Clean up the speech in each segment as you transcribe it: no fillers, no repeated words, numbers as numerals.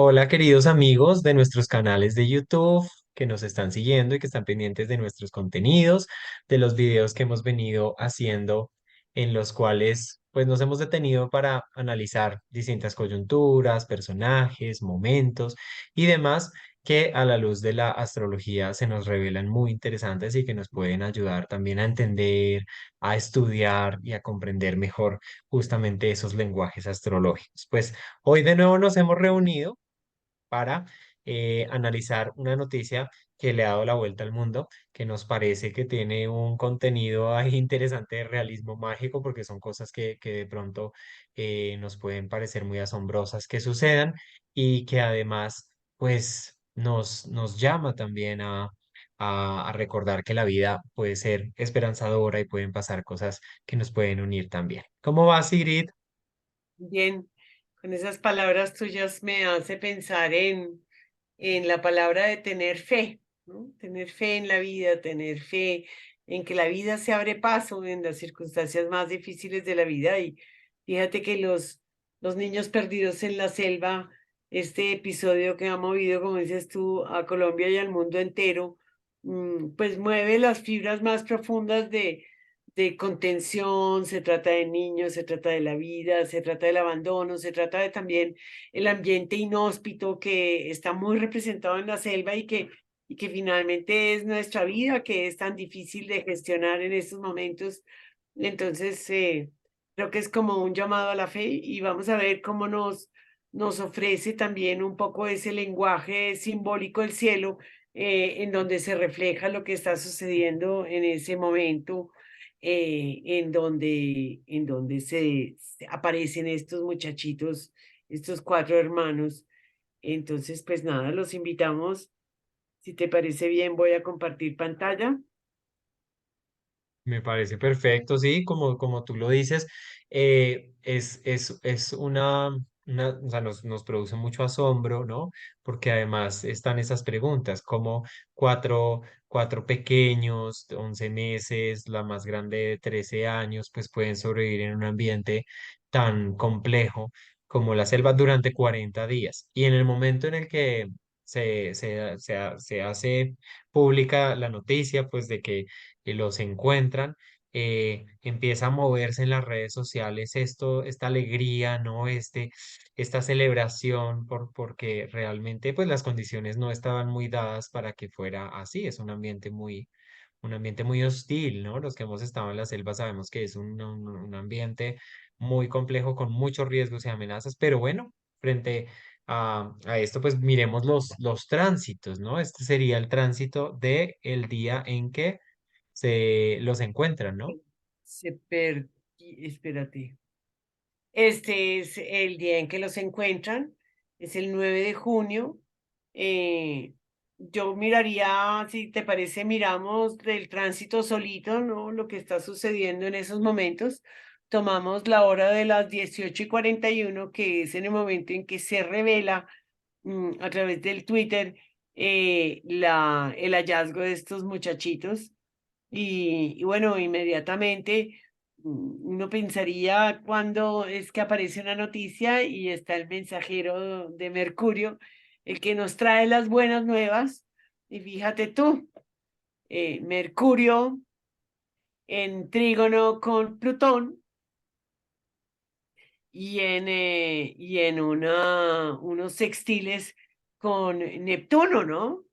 Hola, queridos amigos de nuestros canales de YouTube que nos están siguiendo y que están pendientes de nuestros contenidos, de los videos que hemos venido haciendo, en los cuales pues nos hemos detenido para analizar distintas coyunturas, personajes, momentos y demás que a la luz de la astrología se nos revelan muy interesantes y que nos pueden ayudar también a entender, a estudiar y a comprender mejor justamente esos lenguajes astrológicos. Pues hoy de nuevo nos hemos reunido para analizar una noticia que le ha dado la vuelta al mundo, que nos parece que tiene un contenido ahí interesante de realismo mágico, porque son cosas que de pronto nos pueden parecer muy asombrosas que sucedan y que además pues nos llama también a recordar que la vida puede ser esperanzadora y pueden pasar cosas que nos pueden unir también. ¿Cómo va, Sigrid? Bien, con esas palabras tuyas me hace pensar en la palabra de tener fe, ¿no? Tener fe en la vida, tener fe en que la vida se abre paso en las circunstancias más difíciles de la vida. Y fíjate que los niños perdidos en la selva, este episodio que ha movido, como dices tú, a Colombia y al mundo entero, pues mueve las fibras más profundas de contención, se trata de niños, se trata de la vida, se trata del abandono, se trata de también el ambiente inhóspito que está muy representado en la selva y que finalmente es nuestra vida, que es tan difícil de gestionar en estos momentos. Entonces, creo que es como un llamado a la fe y vamos a ver cómo nos ofrece también un poco ese lenguaje simbólico del cielo, en donde se refleja lo que está sucediendo en ese momento, en donde se aparecen estos muchachitos, estos cuatro hermanos. Entonces, pues nada, los invitamos. Si te parece bien, voy a compartir pantalla. Me parece perfecto, sí, como tú lo dices, es o sea, nos produce mucho asombro, ¿no? Porque además están esas preguntas, como cuatro pequeños, 11 meses, la más grande de 13 años, pues pueden sobrevivir en un ambiente tan complejo como la selva durante 40 días. Y en el momento en el que se hace pública la noticia, pues de que los encuentran, empieza a moverse en las redes sociales esta alegría, ¿no? Esta celebración porque realmente pues las condiciones no estaban muy dadas para que fuera así, es un ambiente muy hostil, ¿no? Los que hemos estado en la selva sabemos que es un ambiente muy complejo con muchos riesgos y amenazas, pero bueno, frente a esto, pues miremos los tránsitos, ¿no? Este sería el tránsito de el día en que se los encuentran, ¿no? Se per... Espérate. Este es el día en que los encuentran, es el 9 de junio. Eh, yo miraría, si te parece, miramos del tránsito solito, ¿no? Lo que está sucediendo en esos momentos. Tomamos la hora de las 18:41, que es en el momento en que se revela, a través del Twitter, el hallazgo de estos muchachitos. Y bueno, inmediatamente, uno pensaría cuando es que aparece una noticia y está el mensajero de Mercurio, el que nos trae las buenas nuevas. Y fíjate tú, Mercurio en trígono con Plutón y en unos sextiles con Neptuno, ¿no?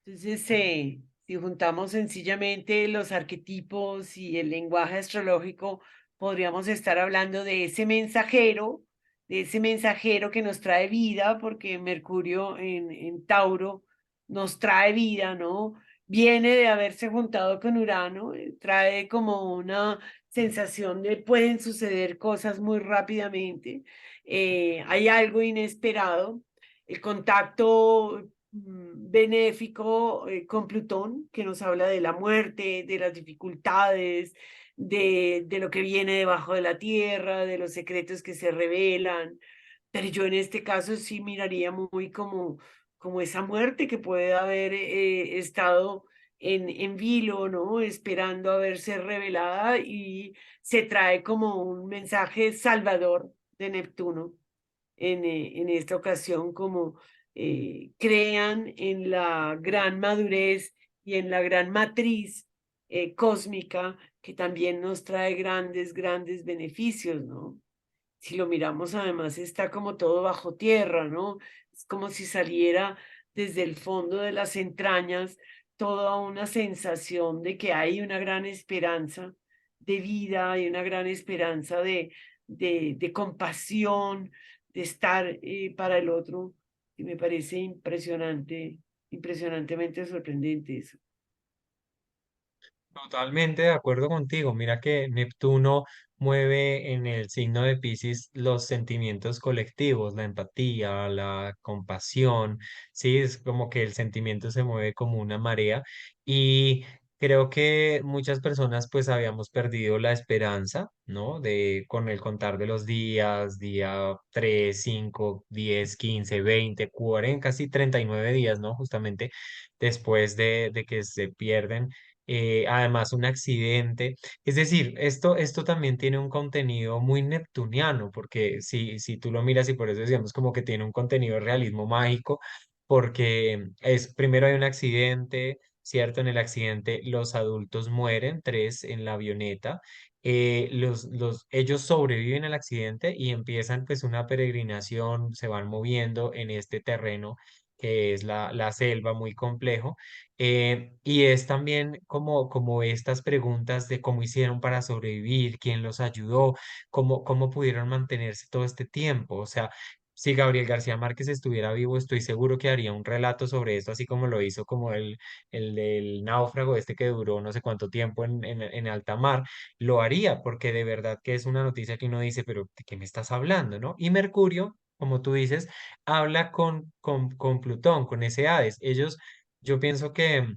Entonces, si juntamos sencillamente los arquetipos y el lenguaje astrológico, podríamos estar hablando de ese mensajero que nos trae vida, porque Mercurio en Tauro nos trae vida, ¿no? Viene de haberse juntado con Urano, trae como una sensación de pueden suceder cosas muy rápidamente, hay algo inesperado, el contacto benéfico, con Plutón, que nos habla de la muerte, de las dificultades, de lo que viene debajo de la tierra, de los secretos que se revelan. Pero yo en este caso sí miraría muy como esa muerte que puede haber estado en vilo, ¿no? Esperando a verse revelada y se trae como un mensaje salvador de Neptuno. en esta ocasión, como crean en la gran madurez y en la gran matriz cósmica que también nos trae grandes, grandes beneficios, ¿no? Si lo miramos, además está como todo bajo tierra, ¿no? Es como si saliera desde el fondo de las entrañas toda una sensación de que hay una gran esperanza de vida, hay una gran esperanza de compasión, de estar para el otro. Y me parece impresionante, impresionantemente sorprendente eso. Totalmente de acuerdo contigo. Mira que Neptuno mueve en el signo de Piscis los sentimientos colectivos, la empatía, la compasión, sí, es como que el sentimiento se mueve como una marea y creo que muchas personas pues habíamos perdido la esperanza, ¿no? De con el contar de los días, día 3 5 10 15 20 40 casi 39 días, ¿no? Justamente después de que se pierden además un accidente. Es decir, esto también tiene un contenido muy neptuniano, porque si tú lo miras y por eso decíamos como que tiene un contenido de realismo mágico, porque es, primero hay un accidente, ¿cierto? En el accidente los adultos mueren, tres en la avioneta. Ellos sobreviven al accidente y empiezan pues una peregrinación, se van moviendo en este terreno que es la selva, muy complejo. Y es también como estas preguntas de cómo hicieron para sobrevivir, quién los ayudó, cómo pudieron mantenerse todo este tiempo. O sea, si Gabriel García Márquez estuviera vivo, estoy seguro que haría un relato sobre esto, así como lo hizo como el del náufrago este que duró no sé cuánto tiempo en alta mar. Lo haría porque de verdad que es una noticia que uno dice, pero ¿de qué me estás hablando, no? Y Mercurio, como tú dices, habla con Plutón, con ese Hades. Ellos yo pienso que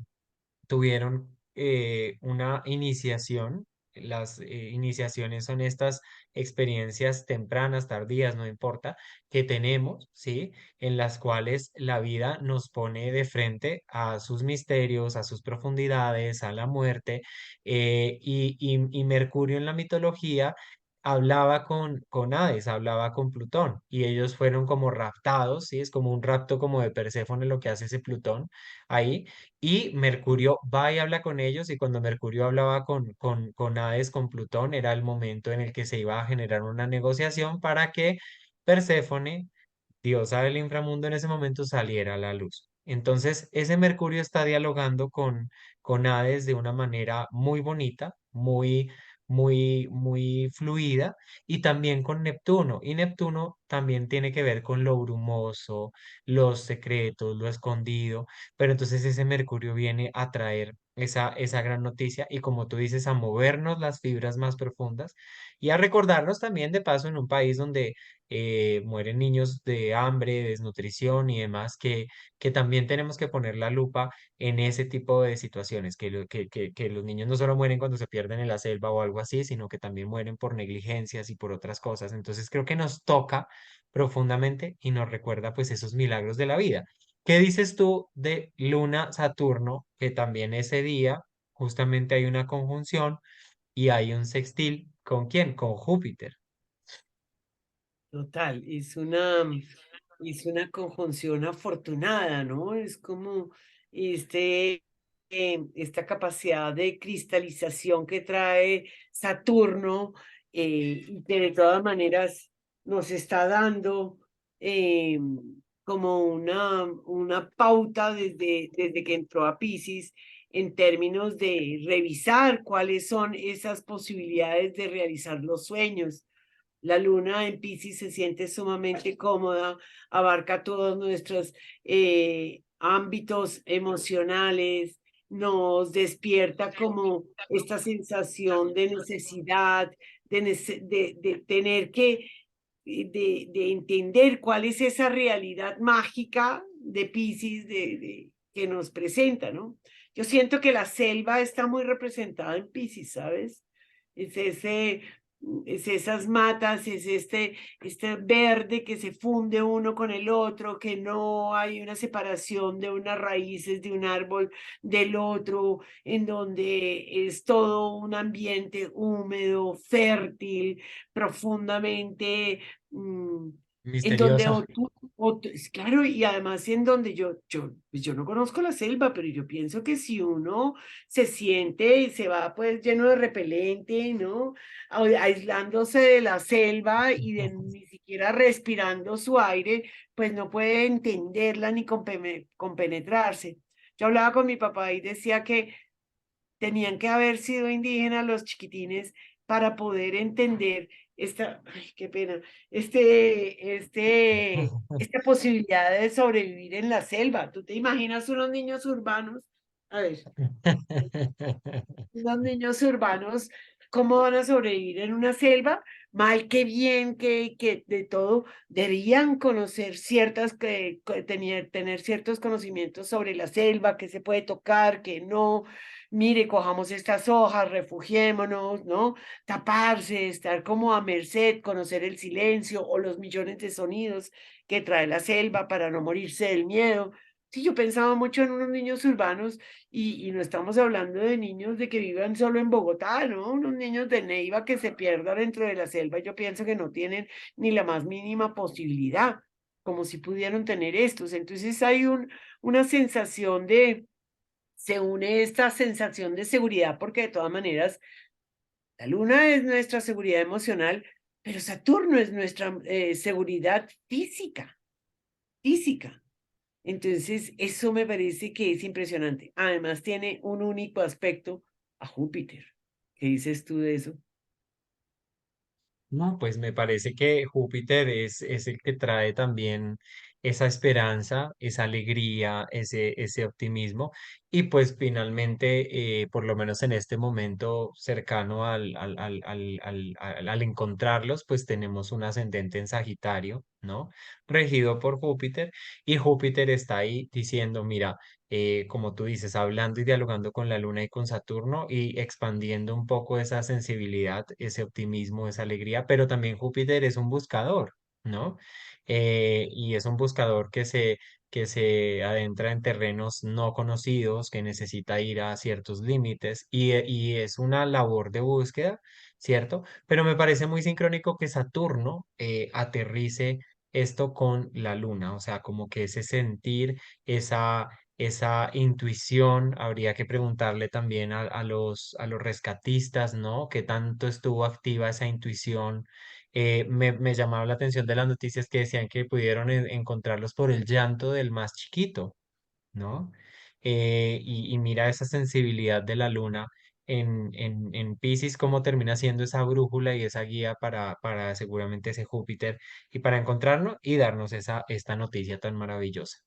tuvieron una iniciación. Las iniciaciones son estas experiencias tempranas, tardías, no importa, que tenemos, ¿sí? En las cuales la vida nos pone de frente a sus misterios, a sus profundidades, a la muerte. Y Mercurio en la mitología hablaba con Hades, hablaba con Plutón, y ellos fueron como raptados, ¿sí? Es como un rapto como de Perséfone lo que hace ese Plutón ahí y Mercurio va y habla con ellos y cuando Mercurio hablaba con Hades, con Plutón, era el momento en el que se iba a generar una negociación para que Perséfone, diosa del inframundo, en ese momento saliera a la luz. Entonces, ese Mercurio está dialogando con Hades de una manera muy bonita, muy fluida, y también con Neptuno. Y Neptuno también tiene que ver con lo brumoso, los secretos, lo escondido, pero entonces ese Mercurio viene a traer esa gran noticia y como tú dices, a movernos las fibras más profundas y a recordarnos también de paso en un país donde mueren niños de hambre, desnutrición y demás, que también tenemos que poner la lupa en ese tipo de situaciones, que los niños no solo mueren cuando se pierden en la selva o algo así, sino que también mueren por negligencias y por otras cosas. Entonces creo que nos toca profundamente y nos recuerda pues esos milagros de la vida. ¿Qué dices tú de Luna-Saturno, que también ese día justamente hay una conjunción y hay un sextil? ¿Con quién? Con Júpiter. Total, es una conjunción afortunada, ¿no? Es como esta capacidad de cristalización que trae Saturno y que de todas maneras nos está dando eh, como una pauta desde que entró a Pisces en términos de revisar cuáles son esas posibilidades de realizar los sueños. La luna en Piscis se siente sumamente cómoda, abarca todos nuestros ámbitos emocionales, nos despierta como esta sensación de necesidad, de tener que, de entender cuál es esa realidad mágica de Piscis que nos presenta, ¿no? Yo siento que la selva está muy representada en Piscis, ¿sabes? Es ese es esas matas, es este verde que se funde uno con el otro, que no hay una separación de unas raíces de un árbol del otro, en donde es todo un ambiente húmedo, fértil, profundamente En donde Misterioso. claro, y además en donde pues yo no conozco la selva, pero yo pienso que si uno se siente y se va pues lleno de repelente, ¿no? Aislándose de la selva y de ni siquiera respirando su aire, pues no puede entenderla ni compenetrarse. Yo hablaba con mi papá y decía que tenían que haber sido indígenas los chiquitines para poder entender ay, qué pena, esta posibilidad de sobrevivir en la selva. ¿Tú te imaginas unos niños urbanos? A ver, los niños urbanos, ¿cómo van a sobrevivir en una selva? Mal que bien, que de todo, deberían conocer tener ciertos conocimientos sobre la selva, qué se puede tocar, qué no. Mire, cojamos estas hojas, refugiémonos, ¿no? Taparse, estar como a merced, conocer el silencio o los millones de sonidos que trae la selva para no morirse del miedo. Sí, yo pensaba mucho en unos niños urbanos y no estamos hablando de niños de que vivan solo en Bogotá, ¿no? Unos niños de Neiva que se pierdan dentro de la selva, yo pienso que no tienen ni la más mínima posibilidad, como si pudieran tener estos. Entonces hay una sensación se une esta sensación de seguridad, porque de todas maneras, la luna es nuestra seguridad emocional, pero Saturno es nuestra seguridad física. Entonces, eso me parece que es impresionante. Además, tiene un único aspecto a Júpiter. ¿Qué dices tú de eso? No, pues me parece que Júpiter es el que trae también esa esperanza, esa alegría, ese optimismo. Y pues finalmente, por lo menos en este momento cercano al encontrarlos, pues tenemos un ascendente en Sagitario, ¿no? Regido por Júpiter. Y Júpiter está ahí diciendo, mira, como tú dices, hablando y dialogando con la Luna y con Saturno y expandiendo un poco esa sensibilidad, ese optimismo, esa alegría, pero también Júpiter es un buscador, ¿no? Y es un buscador que se adentra en terrenos no conocidos, que necesita ir a ciertos límites y es una labor de búsqueda, ¿cierto? Pero me parece muy sincrónico que Saturno aterrice esto con la Luna, o sea, como que ese sentir, esa intuición, habría que preguntarle también a los rescatistas, ¿no? ¿Qué tanto estuvo activa esa intuición? Me llamaba la atención de las noticias que decían que pudieron encontrarlos por el llanto del más chiquito, ¿no? Y mira esa sensibilidad de la luna en Piscis, cómo termina siendo esa brújula y esa guía para seguramente ese Júpiter y para encontrarnos y darnos esta noticia tan maravillosa.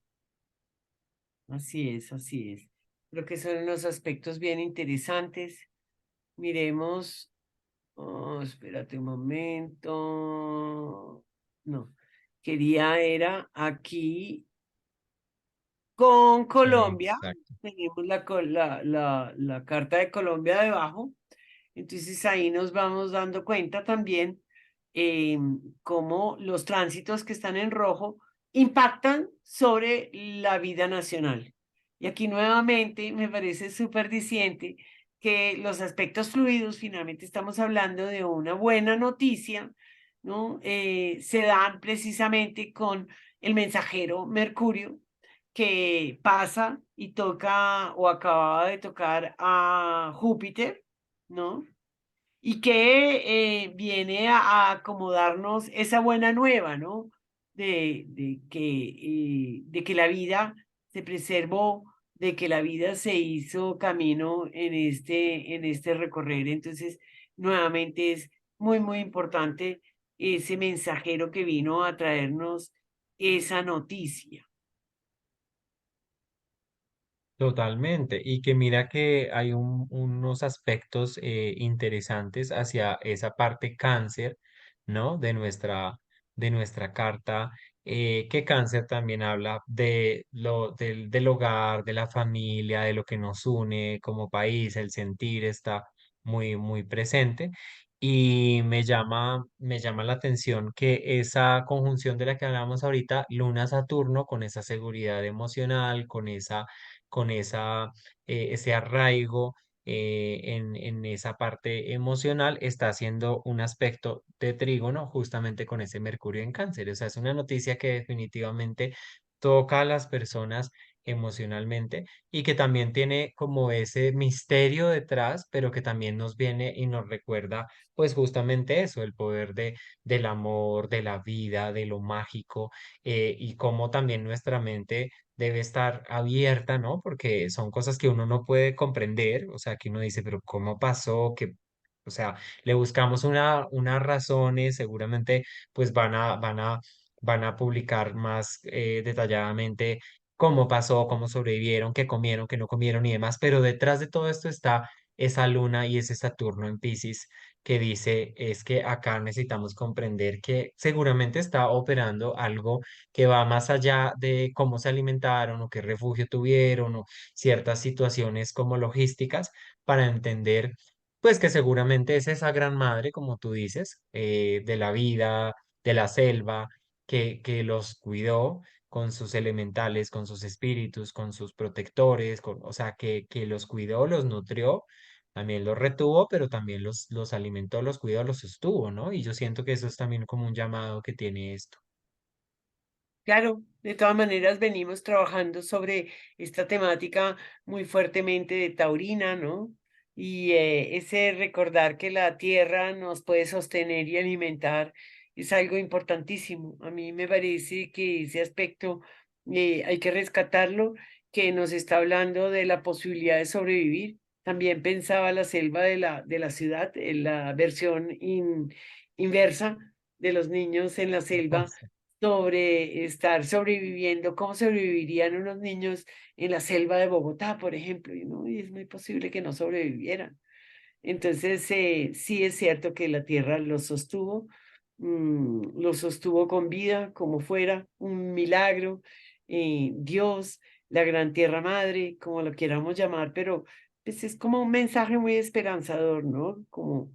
Así es, así es. Creo que son unos aspectos bien interesantes. Miremos, oh, espérate un momento. No, era aquí con Colombia. Exacto. Tenemos la carta de Colombia debajo. Entonces ahí nos vamos dando cuenta también cómo los tránsitos que están en rojo impactan sobre la vida nacional. Y aquí nuevamente me parece súper diciente que los aspectos fluidos, finalmente estamos hablando de una buena noticia, ¿no? Se dan precisamente con el mensajero Mercurio que pasa y toca o acababa de tocar a Júpiter, ¿no? Y que viene a acomodarnos esa buena nueva, ¿no? De que la vida se preservó, de que la vida se hizo camino en este recorrer. Entonces, nuevamente es muy, muy importante ese mensajero que vino a traernos esa noticia. Totalmente, y que mira que hay unos aspectos interesantes hacia esa parte cáncer, ¿no? De nuestra carta, que cáncer también habla del hogar, de la familia, de lo que nos une como país, el sentir está muy, muy presente. Y me llama la atención que esa conjunción de la que hablábamos ahorita, Luna-Saturno, con esa seguridad emocional, con ese arraigo, en esa parte emocional, está haciendo un aspecto de trígono justamente con ese Mercurio en Cáncer. O sea, es una noticia que definitivamente toca a las personas emocionalmente y que también tiene como ese misterio detrás, pero que también nos viene y nos recuerda pues justamente eso, el poder del amor, de la vida, de lo mágico, y cómo también nuestra mente debe estar abierta, ¿no? Porque son cosas que uno no puede comprender, o sea, que uno dice, pero ¿cómo pasó? Que, o sea, le buscamos unas razones, seguramente pues van a publicar más detalladamente cómo pasó, cómo sobrevivieron, qué comieron, qué no comieron y demás, pero detrás de todo esto está esa luna y ese Saturno en Piscis que dice es que acá necesitamos comprender que seguramente está operando algo que va más allá de cómo se alimentaron o qué refugio tuvieron o ciertas situaciones como logísticas para entender pues que seguramente es esa gran madre, como tú dices, de la vida, de la selva, que los cuidó con sus elementales, con sus espíritus, con sus protectores, o sea, que los cuidó, los nutrió, también los retuvo, pero también los alimentó, los cuidó, los sostuvo, ¿no? Y yo siento que eso es también como un llamado que tiene esto. Claro, de todas maneras venimos trabajando sobre esta temática muy fuertemente de taurina, ¿no? Y ese recordar que la tierra nos puede sostener y alimentar es algo importantísimo. A mí me parece que ese aspecto hay que rescatarlo, que nos está hablando de la posibilidad de sobrevivir. También pensaba la selva de la ciudad, en la versión inversa de los niños en la selva sobre estar sobreviviendo, cómo sobrevivirían unos niños en la selva de Bogotá, por ejemplo, ¿no? Y es muy posible que no sobrevivieran. Entonces, sí es cierto que la tierra los sostuvo con vida, como fuera, un milagro, Dios, la gran tierra madre, como lo queramos llamar, pero pues es como un mensaje muy esperanzador, ¿no? Como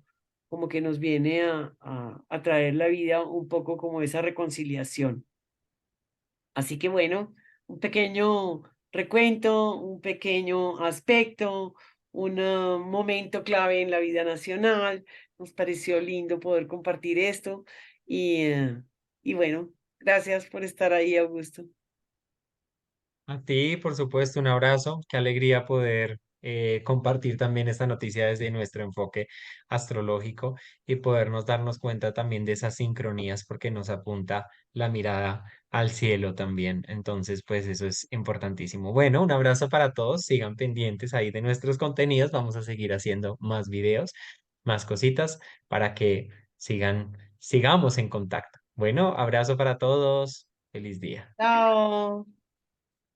que nos viene a traer la vida un poco como esa reconciliación. Así que bueno, un pequeño recuento, un pequeño aspecto, un momento clave en la vida nacional. Nos pareció lindo poder compartir esto y bueno, gracias por estar ahí, Augusto. A ti, por supuesto, un abrazo. Qué alegría poder compartir también esta noticia desde nuestro enfoque astrológico y podernos darnos cuenta también de esas sincronías porque nos apunta la mirada al cielo también. Entonces, pues eso es importantísimo. Bueno, un abrazo para todos. Sigan pendientes ahí de nuestros contenidos. Vamos a seguir haciendo más videos, más cositas para que sigamos en contacto. Bueno, abrazo para todos. Feliz día. Chao.